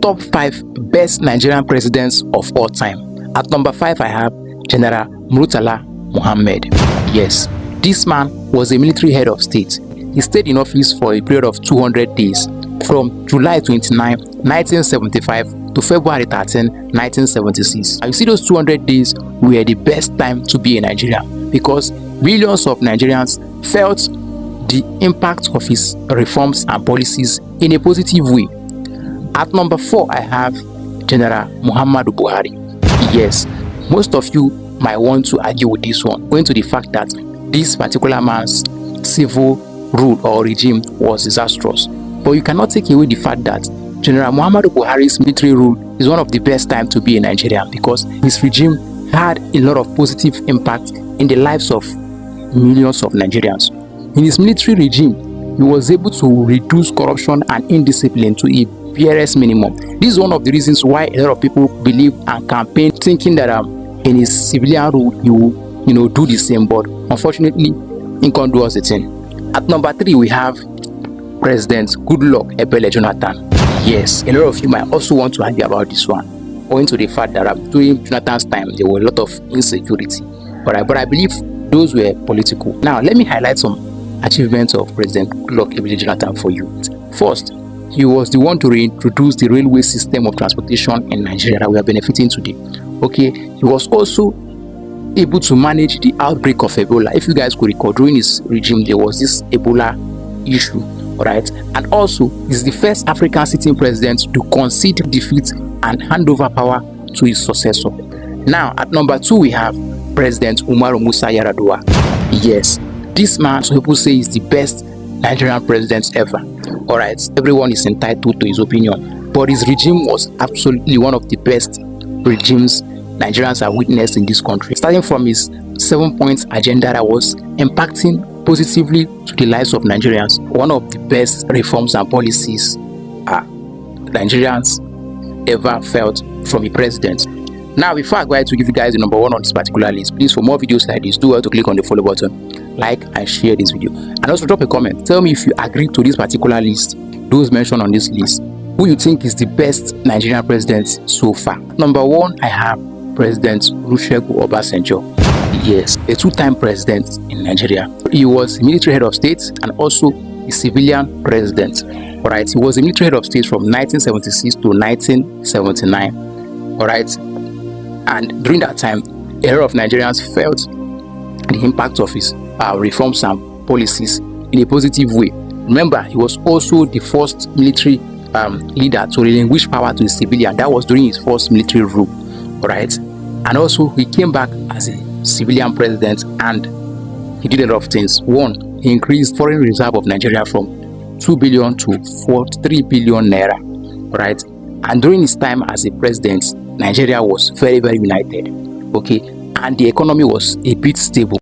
top 5 best Nigerian presidents of all time. At number 5, I have General Murtala Muhammad. Yes, this man was a military head of state. He stayed in office for a period of 200 days, from July 29, 1975 to February 13, 1976. And you see, those 200 days were the best time to be in Nigeria because millions of Nigerians felt the impact of his reforms and policies in a positive way. At number 4, I have General Muhammadu Buhari. Yes, most of you might want to argue with this one, owing to the fact that this particular man's civil rule or regime was disastrous. But you cannot take away the fact that General Muhammadu Buhari's military rule is one of the best times to be in Nigeria because his regime had a lot of positive impact in the lives of millions of Nigerians. In his military regime, he was able to reduce corruption and indiscipline to a barest minimum. This is one of the reasons why a lot of people believe and campaign thinking that in his civilian rule he will do the same, but unfortunately he can't do us the thing. At number 3, we have President Goodluck Ebele Jonathan. Yes, a lot of you might also want to argue about this one, owing to the fact that during Jonathan's time there were a lot of insecurity, but I believe those were political. Now let me highlight some achievements of President Goodluck Ebele Jonathan for you. First, he was the one to reintroduce the railway system of transportation in Nigeria that we are benefiting today. Okay, he was also able to manage the outbreak of Ebola. If you guys could recall, during his regime there was this Ebola issue, right? And also he's the first African sitting president to concede defeat and hand over power to his successor. Now at number 2, we have President Umaru Musa Yar'Adua. Yes, this man, some people say, is the best Nigerian president ever. All right, everyone is entitled to his opinion, but his regime was absolutely one of the best regimes Nigerians have witnessed in this country. Starting from his 7-point agenda that was impacting positively to the lives of Nigerians, one of the best reforms and policies Nigerians ever felt from a president. Now, before I go ahead to give you guys the number 1 on this particular list, please, for more videos like this, do well to click on the follow button, like and share this video, and also drop a comment. Tell me if you agree to this particular list, those mentioned on this list, who you think is the best Nigerian president so far. Number 1, I have President Olusegun Obasanjo. Yes, a 2-time president in Nigeria. He was military head of state and also a civilian president. All right, he was a military head of state from 1976 to 1979. All right, and during that time, a lot of Nigerians felt the impact of his reforms and policies in a positive way. Remember, he was also the first military leader to relinquish power to a civilian. That was during his first military rule. Right, and also he came back as a civilian president and he did a lot of things. 1, he increased foreign reserve of Nigeria from 2 billion to 3 billion naira. Right, and during his time as a president, Nigeria was very, very united. Okay, and the economy was a bit stable.